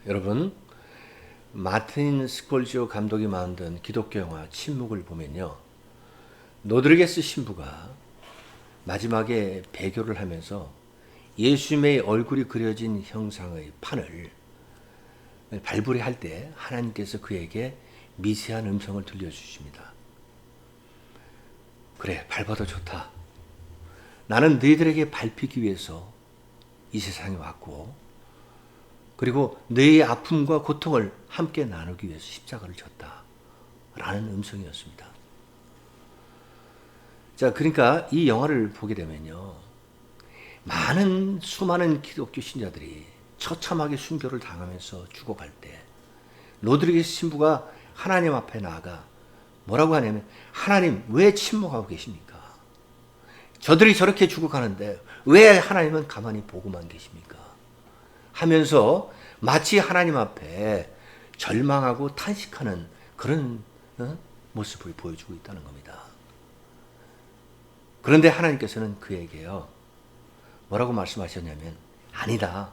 여러분, 마틴 스콜지오 감독이 만든 기독교 영화 침묵을 보면요, 노드리게스 신부가 마지막에 배교를 하면서 예수님의 얼굴이 그려진 형상의 판을 발부리할 때 하나님께서 그에게 미세한 음성을 들려주십니다. 그래, 밟아도 좋다. 나는 너희들에게 밟히기 위해서 이 세상에 왔고, 그리고 너희의 아픔과 고통을 함께 나누기 위해서 십자가를 졌다. 라는 음성이었습니다. 자, 그러니까 이 영화를 보게 되면요, 수많은 기독교 신자들이 처참하게 순교를 당하면서 죽어갈 때 로드리게스 신부가 하나님 앞에 나아가 뭐라고 하냐면, 하나님 왜 침묵하고 계십니까? 저들이 저렇게 죽어가는데 왜 하나님은 가만히 보고만 계십니까? 하면서 마치 하나님 앞에 절망하고 탄식하는 그런 모습을 보여주고 있다는 겁니다. 그런데 하나님께서는 그에게요, 뭐라고 말씀하셨냐면, 아니다.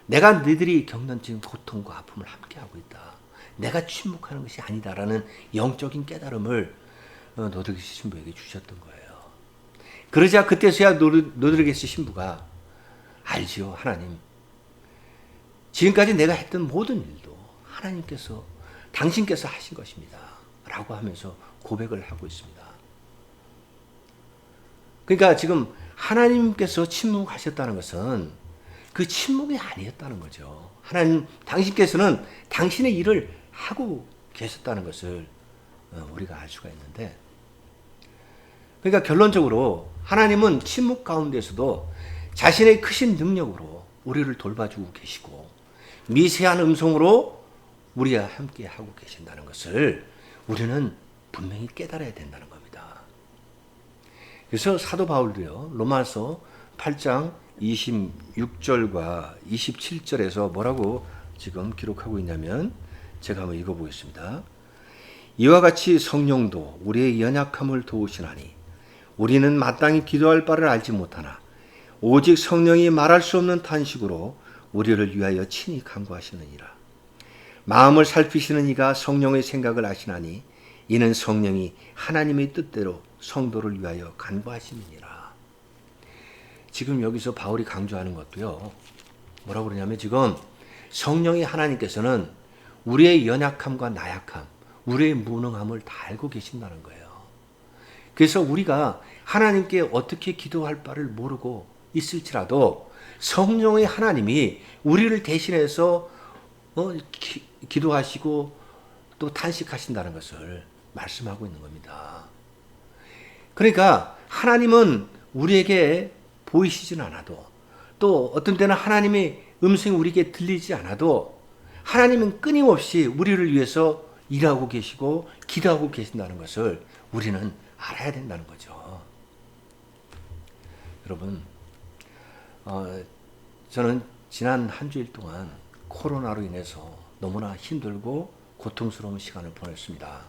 내가 너희들이 겪는 지금 고통과 아픔을 함께하고 있다. 내가 침묵하는 것이 아니다라는 영적인 깨달음을 노드리게스 신부에게 주셨던 거예요. 그러자 그때서야 노드리게스 신부가 알지요. 하나님, 지금까지 내가 했던 모든 일도 하나님께서, 당신께서 하신 것입니다. 라고 하면서 고백을 하고 있습니다. 그러니까 지금 하나님께서 침묵하셨다는 것은 그 침묵이 아니었다는 거죠. 하나님, 당신께서는 당신의 일을 하고 계셨다는 것을 우리가 알 수가 있는데, 그러니까 결론적으로 하나님은 침묵 가운데서도 자신의 크신 능력으로 우리를 돌봐주고 계시고 미세한 음성으로 우리와 함께 하고 계신다는 것을 우리는 분명히 깨달아야 된다는 겁니다. 그래서 사도 바울도요, 로마서 8장 26절과 27절에서 뭐라고 지금 기록하고 있냐면, 제가 한번 읽어보겠습니다. 이와 같이 성령도 우리의 연약함을 도우시나니 우리는 마땅히 기도할 바를 알지 못하나 오직 성령이 말할 수 없는 탄식으로 우리를 위하여 친히 간구하시느니라. 마음을 살피시는 이가 성령의 생각을 아시나니 이는 성령이 하나님의 뜻대로 성도를 위하여 간구하시느니라. 지금 여기서 바울이 강조하는 것도요, 뭐라고 그러냐면, 지금 성령이, 하나님께서는 우리의 연약함과 나약함, 우리의 무능함을 다 알고 계신다는 거예요. 그래서 우리가 하나님께 어떻게 기도할 바를 모르고 있을지라도 성령의 하나님이 우리를 대신해서 기도하시고 또 탄식하신다는 것을 말씀하고 있는 겁니다. 그러니까 하나님은 우리에게 보이시진 않아도, 또 어떤 때는 하나님의 음성이 우리에게 들리지 않아도 하나님은 끊임없이 우리를 위해서 일하고 계시고 기도하고 계신다는 것을 우리는 알아야 된다는 거죠. 여러분, 저는 지난 한 주일 동안 코로나로 인해서 너무나 힘들고 고통스러운 시간을 보냈습니다.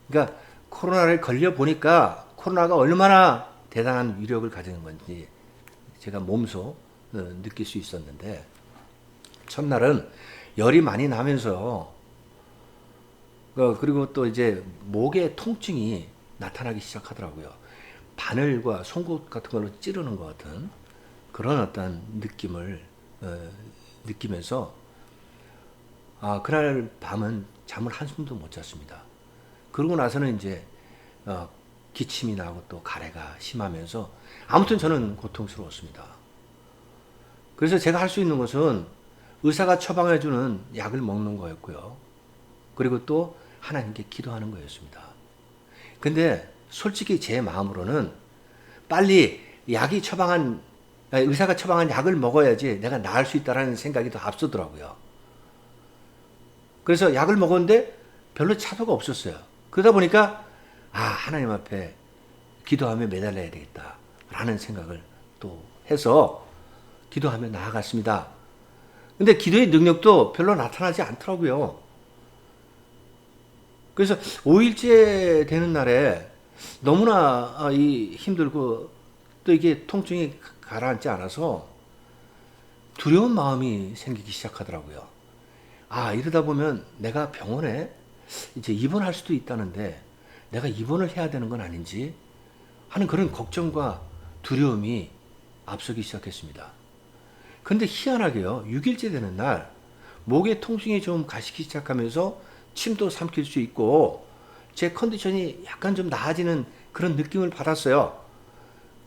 그러니까 코로나를 걸려 보니까 코로나가 얼마나 대단한 위력을 가지는 건지 제가 몸소 느낄 수 있었는데, 첫날은 열이 많이 나면서 그리고 또 이제 목에 통증이 나타나기 시작하더라고요. 바늘과 송곳 같은 걸로 찌르는 것 같은 그런 어떤 느낌을 느끼면서 그날 밤은 잠을 한숨도 못 잤습니다. 그러고 나서는 이제 기침이 나고 또 가래가 심하면서 아무튼 저는 고통스러웠습니다. 그래서 제가 할 수 있는 것은 의사가 처방해주는 약을 먹는 거였고요. 그리고 또 하나님께 기도하는 거였습니다. 근데 솔직히 제 마음으로는 빨리 의사가 처방한 약을 먹어야지 내가 나을 수 있다는 생각이 더 앞서더라고요. 그래서 약을 먹었는데 별로 차도가 없었어요. 그러다 보니까 하나님 앞에 기도하며 매달려야 되겠다라는 생각을 또 해서 기도하며 나아갔습니다. 근데 기도의 능력도 별로 나타나지 않더라고요. 그래서 5일째 되는 날에 너무나 힘들고 또 이게 통증이 가라앉지 않아서 두려운 마음이 생기기 시작하더라고요. 아, 이러다 보면 내가 병원에 이제 입원할 수도 있다는데 내가 입원을 해야 되는 건 아닌지 하는 그런 걱정과 두려움이 앞서기 시작했습니다. 그런데 희한하게요, 6일째 되는 날 목의 통증이 좀 가시기 시작하면서 침도 삼킬 수 있고 제 컨디션이 약간 좀 나아지는 그런 느낌을 받았어요.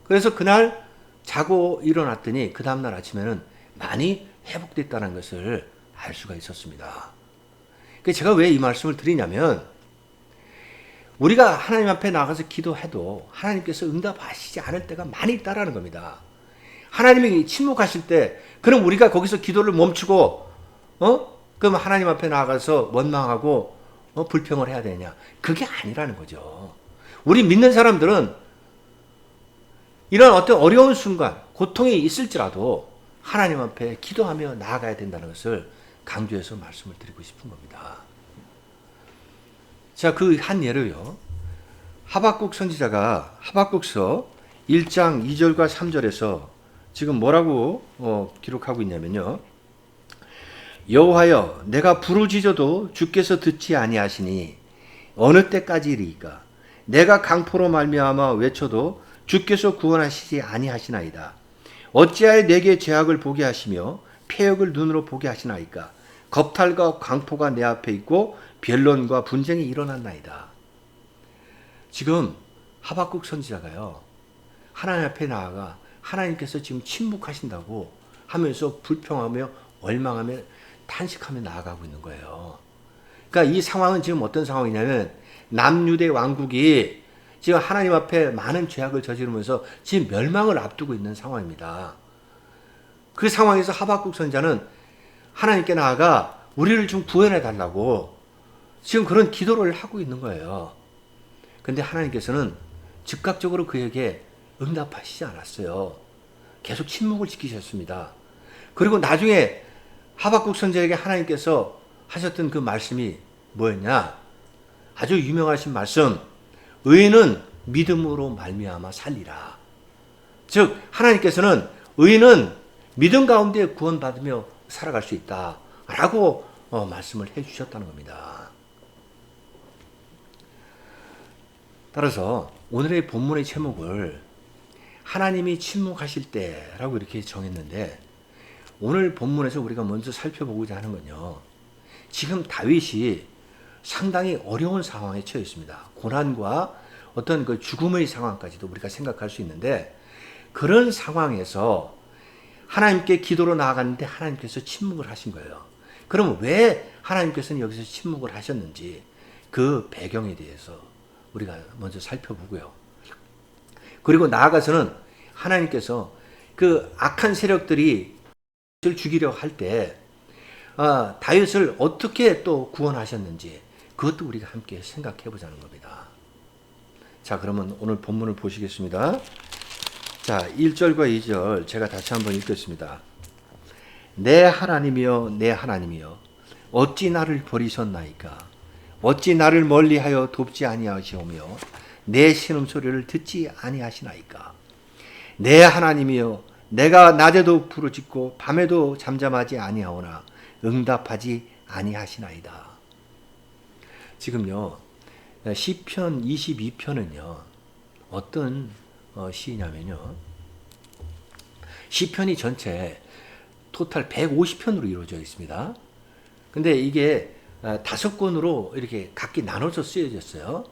그래서 그날 자고 일어났더니 그 다음날 아침에는 많이 회복됐다는 것을 알 수가 있었습니다. 제가 왜 이 말씀을 드리냐면 우리가 하나님 앞에 나가서 기도해도 하나님께서 응답하시지 않을 때가 많이 있다라는 겁니다. 하나님이 침묵하실 때 그럼 우리가 거기서 기도를 멈추고 그럼 하나님 앞에 나가서 원망하고 불평을 해야 되냐? 그게 아니라는 거죠. 우리 믿는 사람들은 이런 어떤 어려운 순간, 고통이 있을지라도 하나님 앞에 기도하며 나아가야 된다는 것을 강조해서 말씀을 드리고 싶은 겁니다. 자, 그 한 예로요. 하박국 선지자가 하박국서 1장 2절과 3절에서 지금 뭐라고 기록하고 있냐면요. 여호와여, 내가 부르짖어도 주께서 듣지 아니하시니 어느 때까지리이까? 내가 강포로 말미암아 외쳐도 주께서 구원하시지 아니하시나이다. 어찌하여 내게 죄악을 보게 하시며 패역을 눈으로 보게 하시나이까? 겁탈과 강포가 내 앞에 있고 변론과 분쟁이 일어났나이다. 지금 하박국 선지자가요, 하나님 앞에 나아가 하나님께서 지금 침묵하신다고 하면서 불평하며 원망하며 탄식하며 나아가고 있는 거예요. 그러니까 이 상황은 지금 어떤 상황이냐면 남유대 왕국이 지금 하나님 앞에 많은 죄악을 저지르면서 지금 멸망을 앞두고 있는 상황입니다. 그 상황에서 하박국 선지자는 하나님께 나아가 우리를 좀 구원해 달라고 지금 그런 기도를 하고 있는 거예요. 근데 하나님께서는 즉각적으로 그에게 응답하시지 않았어요. 계속 침묵을 지키셨습니다. 그리고 나중에 하박국 선지자에게 하나님께서 하셨던 그 말씀이 뭐였냐? 아주 유명하신 말씀. 의인은 믿음으로 말미암아 살리라. 즉 하나님께서는 의인은 믿음 가운데 구원받으며 살아갈 수 있다라고 말씀을 해주셨다는 겁니다. 따라서 오늘의 본문의 제목을 하나님이 침묵하실 때라고 이렇게 정했는데, 오늘 본문에서 우리가 먼저 살펴보고자 하는 건요, 지금 다윗이 상당히 어려운 상황에 처해 있습니다. 고난과 어떤 그 죽음의 상황까지도 우리가 생각할 수 있는데, 그런 상황에서 하나님께 기도로 나아갔는데 하나님께서 침묵을 하신 거예요. 그럼 왜 하나님께서는 여기서 침묵을 하셨는지 그 배경에 대해서 우리가 먼저 살펴보고요. 그리고 나아가서는 하나님께서 그 악한 세력들이 죽이려고 할 때 다윗을 어떻게 또 구원하셨는지 그것도 우리가 함께 생각해 보자는 겁니다. 자, 그러면 오늘 본문을 보시겠습니다. 자, 1절과 2절 제가 다시 한번 읽겠습니다. 내 하나님이여, 내 하나님이여, 어찌 나를 버리셨나이까? 어찌 나를 멀리하여 돕지 아니하시오며 내 신음소리를 듣지 아니하시나이까? 내 하나님이여, 내가 낮에도 부르짖고 밤에도 잠잠하지 아니하오나 응답하지 아니하시나이다. 지금요, 시편 22편은요 어떤 시냐면요, 시편이 전체 토탈 150편으로 이루어져 있습니다. 근데 이게 5권으로 이렇게 각기 나눠서 쓰여졌어요.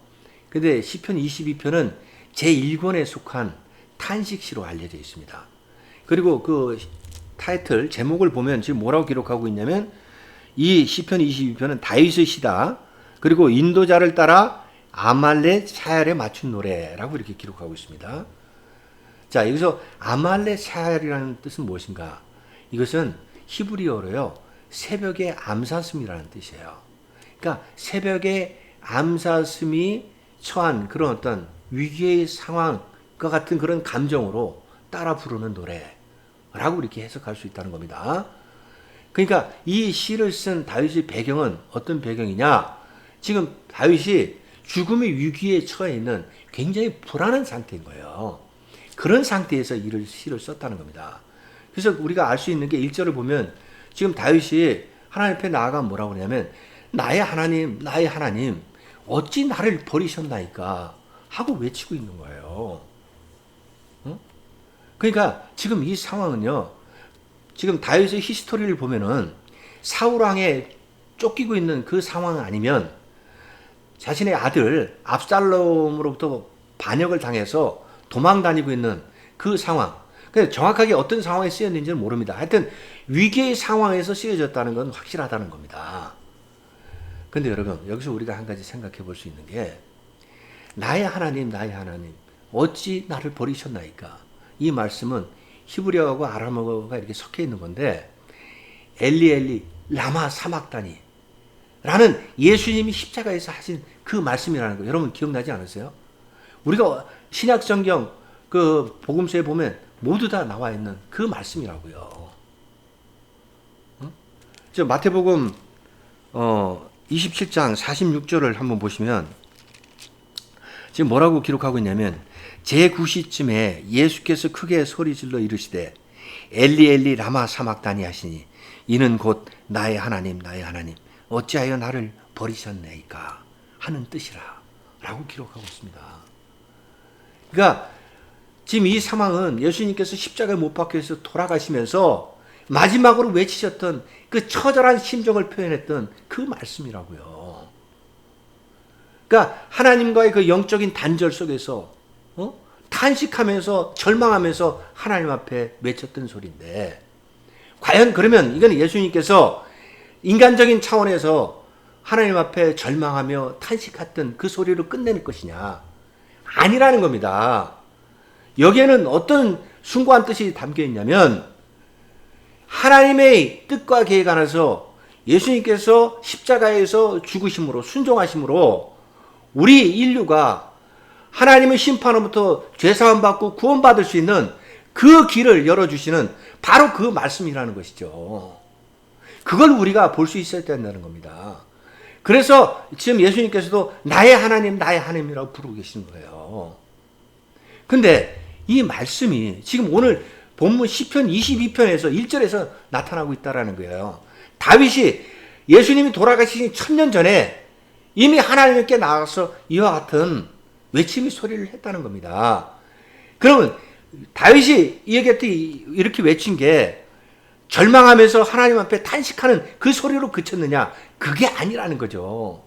근데 시편 22편은 제1권에 속한 탄식시로 알려져 있습니다. 그리고 그 타이틀 제목을 보면 지금 뭐라고 기록하고 있냐면, 이 시편 22편은 다윗의 시다. 그리고 인도자를 따라 아말렉 샤얄에 맞춘 노래라고 이렇게 기록하고 있습니다. 자, 여기서 아말렉 샤얄이라는 뜻은 무엇인가? 이것은 히브리어로요, 새벽의 암사슴이라는 뜻이에요. 그러니까 새벽에 암사슴이 처한 그런 어떤 위기의 상황과 같은 그런 감정으로 따라 부르는 노래라고 이렇게 해석할 수 있다는 겁니다. 그러니까 이 시를 쓴 다윗의 배경은 어떤 배경이냐? 지금 다윗이 죽음의 위기에 처해 있는 굉장히 불안한 상태인 거예요. 그런 상태에서 시를 썼다는 겁니다. 그래서 우리가 알 수 있는 게 1절을 보면 지금 다윗이 하나님 앞에 나아가 뭐라고 그러냐면 나의 하나님 어찌 나를 버리셨나이까 하고 외치고 있는 거예요. 그러니까 지금 이 상황은요. 지금 다윗의 히스토리를 보면은 사울 왕에 쫓기고 있는 그 상황 아니면 자신의 아들 압살롬으로부터 반역을 당해서 도망 다니고 있는 그 상황. 근데 정확하게 어떤 상황에 쓰였는지는 모릅니다. 하여튼 위기의 상황에서 쓰여졌다는 건 확실하다는 겁니다. 근데 여러분, 여기서 우리가 한 가지 생각해 볼 수 있는 게 나의 하나님 어찌 나를 버리셨나이까? 이 말씀은 히브리어하고 아람어가 이렇게 섞여 있는 건데 엘리 라마 사막다니 라는 예수님이 십자가에서 하신 그 말씀이라는 거 여러분 기억나지 않으세요? 우리가 신약 성경 그 복음서에 보면 모두 다 나와 있는 그 말씀이라고요. 저 마태복음 27장 46절을 한번 보시면 지금 뭐라고 기록하고 있냐면 제9시쯤에 예수께서 크게 소리질러 이르시되 엘리 라마 사막다니 하시니 이는 곧 나의 하나님 어찌하여 나를 버리셨나이까 하는 뜻이라 라고 기록하고 있습니다. 그러니까 지금 이 상황은 예수님께서 십자가에 못 박혀서 돌아가시면서 마지막으로 외치셨던 그 처절한 심정을 표현했던 그 말씀이라고요. 그러니까 하나님과의 그 영적인 단절 속에서 탄식하면서 절망하면서 하나님 앞에 외쳤던 소리인데 과연 그러면 이건 예수님께서 인간적인 차원에서 하나님 앞에 절망하며 탄식했던 그 소리로 끝내는 것이냐? 아니라는 겁니다. 여기에는 어떤 숭고한 뜻이 담겨 있냐면 하나님의 뜻과 계획 안에서 예수님께서 십자가에서 죽으심으로 순종하심으로 우리 인류가 하나님의 심판으로부터 죄사함 받고 구원받을 수 있는 그 길을 열어주시는 바로 그 말씀이라는 것이죠. 그걸 우리가 볼 수 있어야 된다는 겁니다. 그래서 지금 예수님께서도 나의 하나님이라고 부르고 계시는 거예요. 근데 이 말씀이 지금 오늘 본문 시편 22편에서 1절에서 나타나고 있다는 거예요. 다윗이 예수님이 돌아가시기 1000년 전에 이미 하나님께 나가서 이와 같은 외침의 소리를 했다는 겁니다. 그러면 다윗이 이렇게 외친 게 절망하면서 하나님 앞에 탄식하는 그 소리로 그쳤느냐? 그게 아니라는 거죠.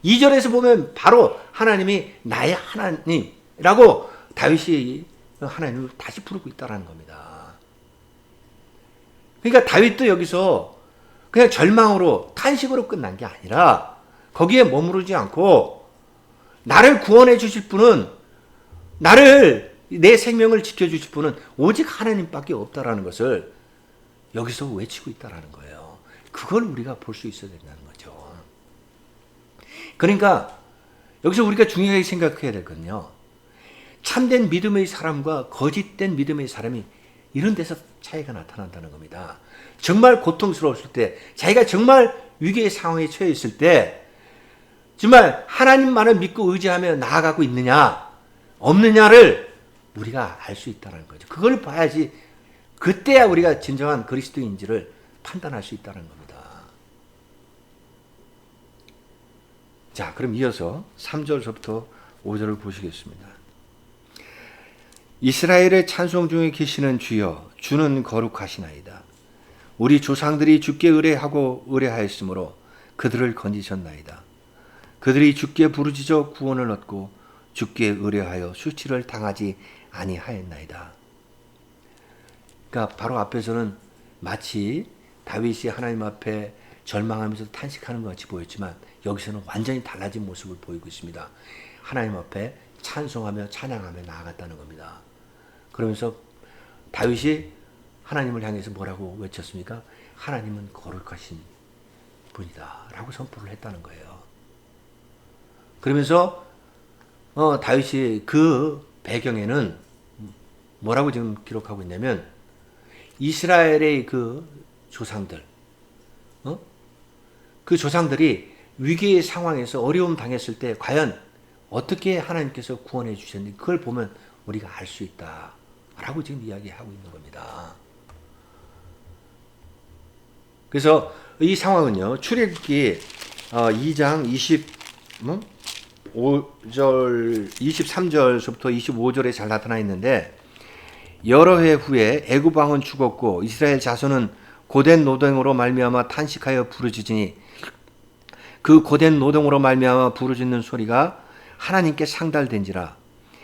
2절에서 보면 바로 하나님이 나의 하나님이라고 다윗이 하나님을 다시 부르고 있다는 겁니다. 그러니까 다윗도 여기서 그냥 절망으로 탄식으로 끝난 게 아니라 거기에 머무르지 않고 나를 구원해 주실 분은 내 생명을 지켜주실 분은 오직 하나님밖에 없다라는 것을 여기서 외치고 있다는 거예요. 그걸 우리가 볼 수 있어야 된다는 거죠. 그러니까 여기서 우리가 중요하게 생각해야 될 건요. 참된 믿음의 사람과 거짓된 믿음의 사람이 이런 데서 차이가 나타난다는 겁니다. 정말 고통스러웠을 때, 자기가 정말 위기의 상황에 처해 있을 때 정말 하나님만을 믿고 의지하며 나아가고 있느냐 없느냐를 우리가 알 수 있다는 거죠. 그걸 봐야지 그때야 우리가 진정한 그리스도인지를 판단할 수 있다는 겁니다. 자, 그럼 이어서 3절서부터 5절을 보시겠습니다. 이스라엘의 찬송 중에 계시는 주여, 주는 거룩하시나이다. 우리 조상들이 주께 의뢰하고 의뢰하였으므로 그들을 건지셨나이다. 그들이 주께 부르짖어 구원을 얻고 주께 의뢰하여 수치를 당하지 아니하였나이다. 그러니까 바로 앞에서는 마치 다윗이 하나님 앞에 절망하면서 탄식하는 것 같이 보였지만 여기서는 완전히 달라진 모습을 보이고 있습니다. 하나님 앞에 찬송하며 찬양하며 나아갔다는 겁니다. 그러면서 다윗이 하나님을 향해서 뭐라고 외쳤습니까? 하나님은 거룩하신 분이다 라고 선포를 했다는 거예요. 그러면서 다윗이 그 배경에는 뭐라고 지금 기록하고 있냐면 이스라엘의 그 조상들, 그 조상들이 위기의 상황에서 어려움 당했을 때 과연 어떻게 하나님께서 구원해 주셨는지 그걸 보면 우리가 알 수 있다라고 지금 이야기하고 있는 겁니다. 그래서 이 상황은요, 출애굽기 2장 25절, 23절부터 25절에 잘 나타나 있는데, 여러 해 후에 애굽 왕은 죽었고 이스라엘 자손은 고된 노동으로 말미암아 탄식하여 부르짖으니 그 고된 노동으로 말미암아 부르짖는 소리가 하나님께 상달된지라.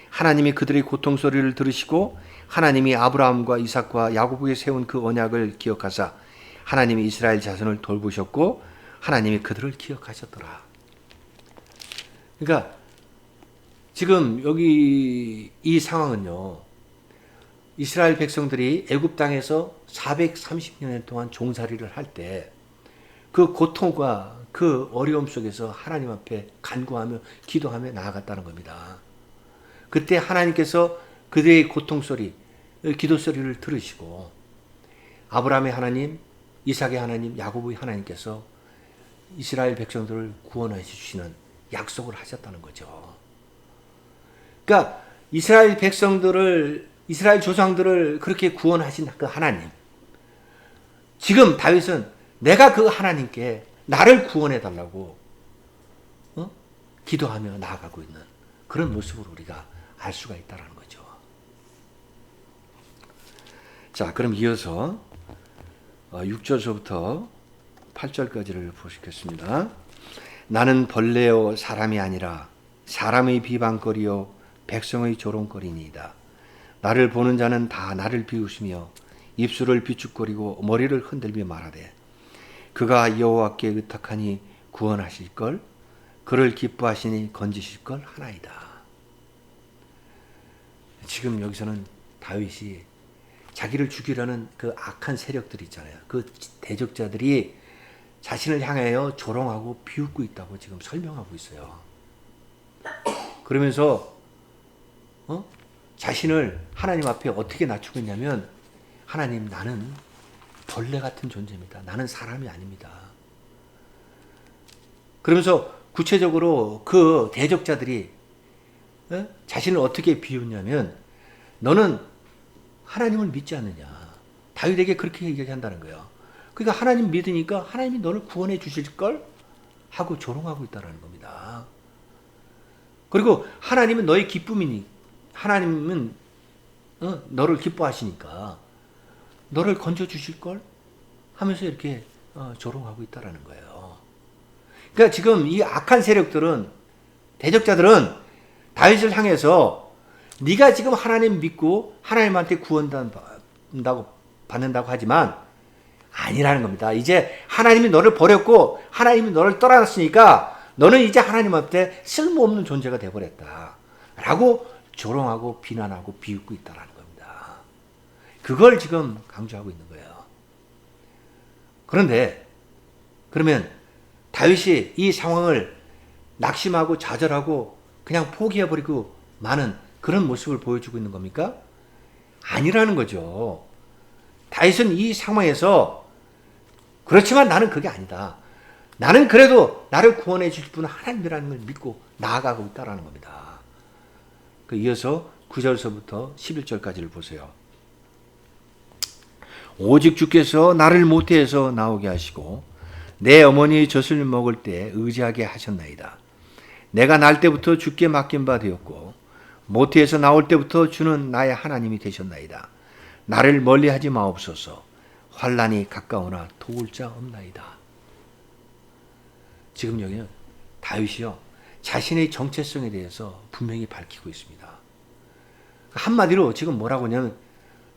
하나님이 그들의 고통 소리를 들으시고 하나님이 아브라함과 이삭과 야곱에게 세운 그 언약을 기억하사 하나님이 이스라엘 자손을 돌보셨고 하나님이 그들을 기억하셨더라. 그러니까 지금 여기 이 상황은요, 이스라엘 백성들이 애굽 땅에서 430년 동안 종살이를 할 때 그 고통과 그 어려움 속에서 하나님 앞에 간구하며 기도하며 나아갔다는 겁니다. 그때 하나님께서 그들의 고통 소리, 기도 소리를 들으시고 아브라함의 하나님, 이삭의 하나님, 야곱의 하나님께서 이스라엘 백성들을 구원해 주시는 약속을 하셨다는 거죠. 그러니까 이스라엘 백성들을, 이스라엘 조상들을 그렇게 구원하신 그 하나님, 지금 다윗은 내가 그 하나님께 나를 구원해 달라고 기도하며 나아가고 있는 그런 모습을 우리가 알 수가 있다는 거죠. 자, 그럼 이어서 6절서부터 8절까지를 보시겠습니다. 나는 벌레요 사람이 아니라 사람의 비방거리요 백성의 조롱거리니이다. 나를 보는 자는 다 나를 비웃으며 입술을 비축거리고 머리를 흔들며 말하되 그가 여호와께 의탁하니 구원하실걸, 그를 기뻐하시니 건지실걸 하나이다. 지금 여기서는 다윗이 자기를 죽이려는 그 악한 세력들 있잖아요. 그 대적자들이 자신을 향하여 조롱하고 비웃고 있다고 지금 설명하고 있어요. 그러면서 자신을 하나님 앞에 어떻게 낮추고 있냐면, 하나님, 나는 벌레 같은 존재입니다. 나는 사람이 아닙니다. 그러면서 구체적으로 그 대적자들이 자신을 어떻게 비웃냐면, 너는 하나님을 믿지 않느냐. 다윗에게 그렇게 얘기한다는 거예요. 그러니까 하나님 믿으니까 하나님이 너를 구원해 주실걸 하고 조롱하고 있다는 겁니다. 그리고 하나님은 너의 기쁨이니, 하나님은 너를 기뻐하시니까 너를 건져 주실걸 하면서 이렇게 조롱하고 있다는 거예요. 그러니까 지금 이 악한 세력들은, 대적자들은 다윗을 향해서 네가 지금 하나님 믿고 하나님한테 구원받는다고 하지만 아니라는 겁니다. 이제 하나님이 너를 버렸고 하나님이 너를 떠났으니까 너는 이제 하나님 앞에 쓸모없는 존재가 되어버렸다 라고 조롱하고 비난하고 비웃고 있다는 겁니다. 그걸 지금 강조하고 있는 거예요. 그런데 그러면 다윗이 이 상황을 낙심하고 좌절하고 그냥 포기해버리고 마는 그런 모습을 보여주고 있는 겁니까? 아니라는 거죠. 다윗은 이 상황에서 그렇지만 나는 그게 아니다. 나는 그래도 나를 구원해 주실 분은 하나님이라는 걸 믿고 나아가고 있다는 겁니다. 이어서 9절서부터 11절까지를 보세요. 오직 주께서 나를 모태에서 나오게 하시고 내 어머니의 젖을 먹을 때 의지하게 하셨나이다. 내가 날 때부터 주께 맡긴 바 되었고 모태에서 나올 때부터 주는 나의 하나님이 되셨나이다. 나를 멀리하지 마옵소서. 환난이 가까우나 도울 자 없나이다. 지금 여기는 다윗이요, 자신의 정체성에 대해서 분명히 밝히고 있습니다. 한마디로 지금 뭐라고 하냐면,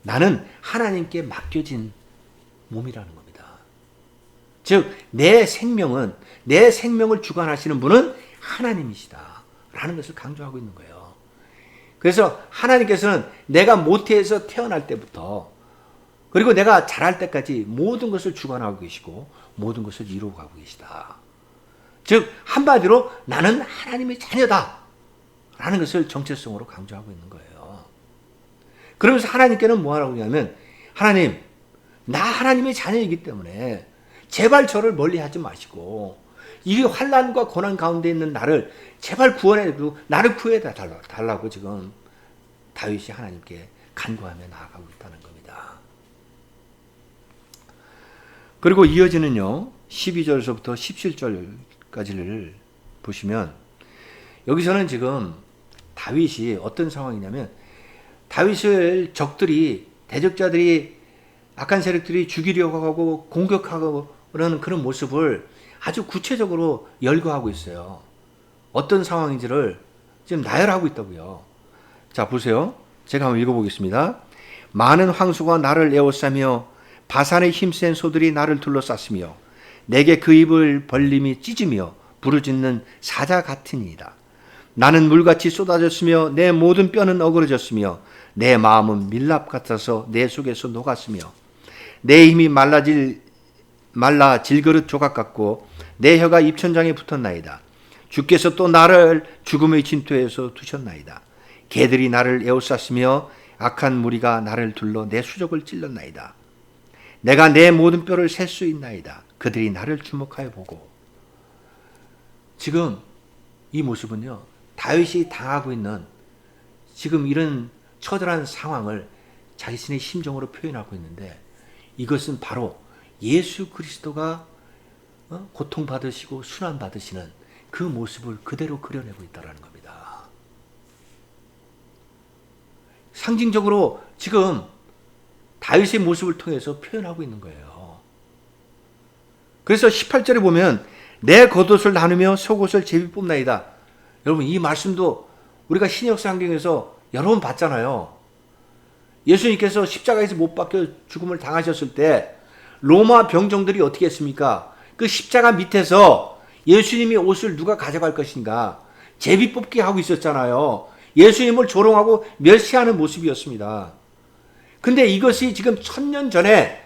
나는 하나님께 맡겨진 몸이라는 겁니다. 즉 내 생명을 주관하시는 분은 하나님이시다 라는 것을 강조하고 있는 거예요. 그래서 하나님께서는 내가 모태에서 태어날 때부터 그리고 내가 자랄 때까지 모든 것을 주관하고 계시고 모든 것을 이루어가고 계시다. 즉 한마디로 나는 하나님의 자녀다 라는 것을 정체성으로 강조하고 있는 거예요. 그러면서 하나님께는 뭐하라고 하냐면, 하나님, 나 하나님의 자녀이기 때문에 제발 저를 멀리하지 마시고 이 환난과 고난 가운데 있는 나를 제발 구원해주고 나를 구해 달라고 지금 다윗이 하나님께 간구하며 나아가고 있다는 겁니다. 그리고 이어지는요. 12절에서부터 17절까지를 보시면 여기서는 지금 다윗이 어떤 상황이냐면 다윗을 적들이 대적자들이 악한 세력들이 죽이려고 하고 공격하고 그러는 그런 모습을 아주 구체적으로 열거하고 있어요. 어떤 상황인지를 지금 나열하고 있다고요. 자, 보세요. 제가 한번 읽어보겠습니다. 많은 황소가 나를 에워싸며 바산의 힘센 소들이 나를 둘러쌌으며 내게 그 입을 벌림이 찢으며 부르짖는 사자 같으니이다. 나는 물같이 쏟아졌으며 내 모든 뼈는 어그러졌으며 내 마음은 밀랍 같아서 내 속에서 녹았으며 내 힘이 말라 질그릇 조각 같고 내 혀가 입천장에 붙었나이다. 주께서 또 나를 죽음의 진토에서 두셨나이다. 개들이 나를 에워쌌으며 악한 무리가 나를 둘러 내 수족을 찔렀나이다. 내가 내 모든 뼈를 셀 수 있나이다. 그들이 나를 주목하여 보고. 지금 이 모습은요, 다윗이 당하고 있는 지금 이런 처절한 상황을 자신의 심정으로 표현하고 있는데, 이것은 바로 예수 그리스도가 고통받으시고 순환받으시는 그 모습을 그대로 그려내고 있다는 겁니다. 상징적으로 지금 다윗의 모습을 통해서 표현하고 있는 거예요. 그래서 18절에 보면 내 겉옷을 나누며 속옷을 제비 뽑나이다. 여러분, 이 말씀도 우리가 신약 성경에서 여러 번 봤잖아요. 예수님께서 십자가에서 못 박혀 죽음을 당하셨을 때 로마 병정들이 어떻게 했습니까? 그 십자가 밑에서 예수님의 옷을 누가 가져갈 것인가 제비 뽑기 하고 있었잖아요. 예수님을 조롱하고 멸시하는 모습이었습니다. 근데 이것이 지금 1000년 전에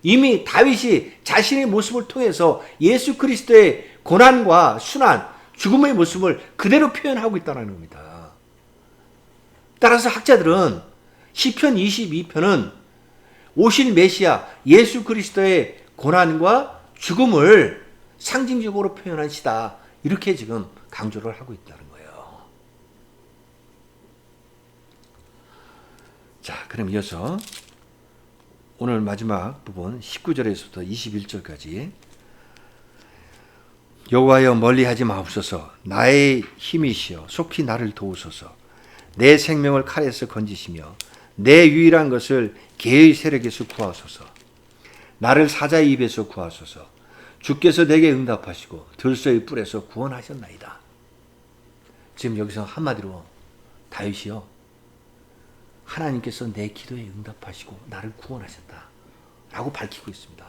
이미 다윗이 자신의 모습을 통해서 예수 그리스도의 고난과 순환, 죽음의 모습을 그대로 표현하고 있다는 겁니다. 따라서 학자들은 시편 22편은 오실 메시아 예수 그리스도의 고난과 죽음을 상징적으로 표현한 시다. 이렇게 지금 강조를 하고 있다는 거예요. 자, 그럼 이어서 오늘 마지막 부분 19절에서부터 21절까지 여호와여 멀리하지 마옵소서. 나의 힘이시여 속히 나를 도우소서. 내 생명을 칼에서 건지시며 내 유일한 것을 개의 세력에서 구하소서. 나를 사자의 입에서 구하소서. 주께서 내게 응답하시고 들소의 뿔에서 구원하셨나이다. 지금 여기서 한마디로 다윗이요, 하나님께서 내 기도에 응답하시고 나를 구원하셨다 라고 밝히고 있습니다.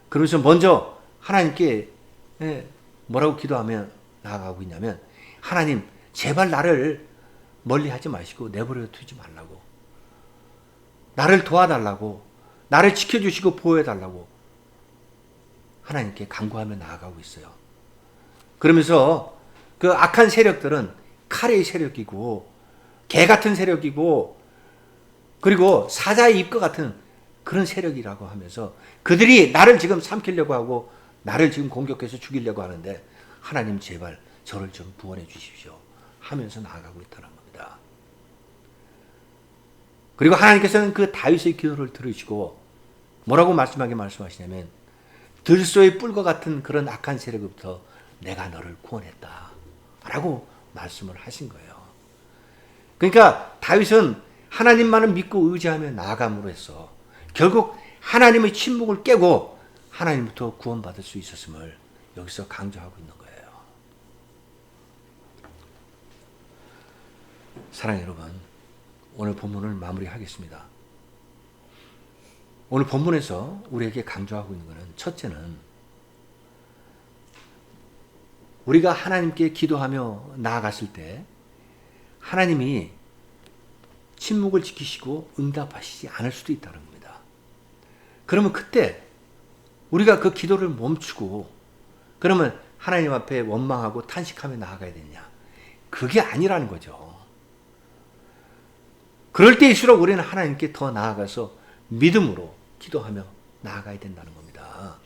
그러면서 먼저 하나님께 뭐라고 기도하며 나아가고 있냐면, 하나님 제발 나를 멀리하지 마시고 내버려 두지 말라고, 나를 도와달라고, 나를 지켜주시고 보호해달라고 하나님께 간구하며 나아가고 있어요. 그러면서 그 악한 세력들은 칼의 세력이고 개 같은 세력이고 그리고 사자의 입과 같은 그런 세력이라고 하면서 그들이 나를 지금 삼키려고 하고 나를 지금 공격해서 죽이려고 하는데 하나님 제발 저를 좀 구원해 주십시오 하면서 나아가고 있다는 겁니다. 그리고 하나님께서는 그 다윗의 기도를 들으시고 뭐라고 말씀하시냐면, 들소의 뿔과 같은 그런 악한 세력부터 내가 너를 구원했다 라고 말씀을 하신 거예요. 그러니까 다윗은 하나님만을 믿고 의지하며 나아감으로 해서 결국 하나님의 침묵을 깨고 하나님부터 구원받을 수 있었음을 여기서 강조하고 있는 거예요. 사랑하는 여러분, 오늘 본문을 마무리하겠습니다. 오늘 본문에서 우리에게 강조하고 있는 것은, 첫째는 우리가 하나님께 기도하며 나아갔을 때 하나님이 침묵을 지키시고 응답하시지 않을 수도 있다는 겁니다. 그러면 그때 우리가 그 기도를 멈추고 그러면 하나님 앞에 원망하고 탄식하며 나아가야 되느냐? 그게 아니라는 거죠. 그럴 때일수록 우리는 하나님께 더 나아가서 믿음으로 기도하며 나아가야 된다는 겁니다.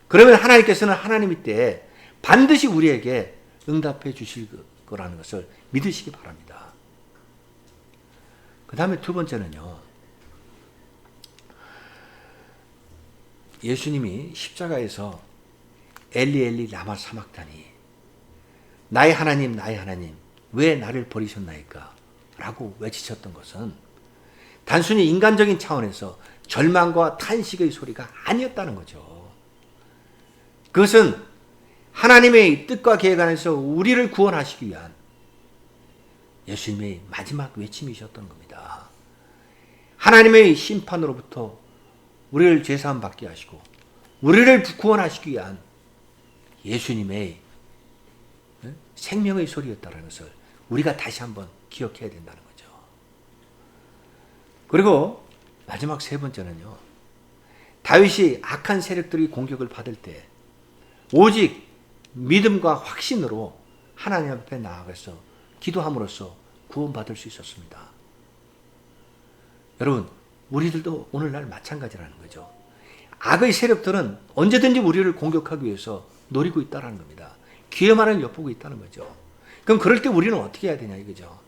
그러면 하나님께서는 하나님의 때에 반드시 우리에게 응답해 주실 거라는 것을 믿으시기 바랍니다. 그 다음에 두 번째는요, 예수님이 십자가에서 엘리 엘리 라마 사막다니, 나의 하나님 나의 하나님 왜 나를 버리셨나이까 라고 외치셨던 것은 단순히 인간적인 차원에서 절망과 탄식의 소리가 아니었다는 거죠. 그것은 하나님의 뜻과 계획 안에서 우리를 구원하시기 위한 예수님의 마지막 외침이셨던 겁니다. 하나님의 심판으로부터 우리를 죄사함 받게 하시고 우리를 구원하시기 위한 예수님의 생명의 소리였다는 것을 우리가 다시 한번 기억해야 된다는 거죠. 그리고 마지막 세 번째는요. 다윗이 악한 세력들이 공격을 받을 때 오직 믿음과 확신으로 하나님 앞에 나아가서 기도함으로써 구원받을 수 있었습니다. 여러분, 우리들도 오늘날 마찬가지라는 거죠. 악의 세력들은 언제든지 우리를 공격하기 위해서 노리고 있다는 겁니다. 기회만을 엿보고 있다는 거죠. 그럼 그럴 때 우리는 어떻게 해야 되냐 이거죠.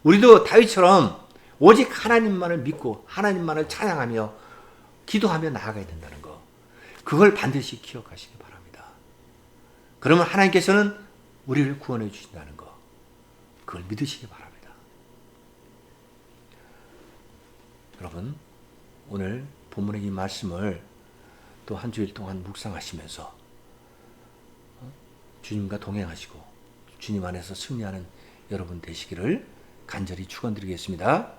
우리도 다윗처럼 오직 하나님만을 믿고 하나님만을 찬양하며 기도하며 나아가야 된다는 거. 그걸 반드시 기억하시기 바랍니다. 그러면 하나님께서는 우리를 구원해 주신다는 거. 그걸 믿으시기 바랍니다. 여러분, 오늘 본문의 이 말씀을 또 한 주일 동안 묵상하시면서 주님과 동행하시고 주님 안에서 승리하는 여러분 되시기를 간절히 축원드리겠습니다.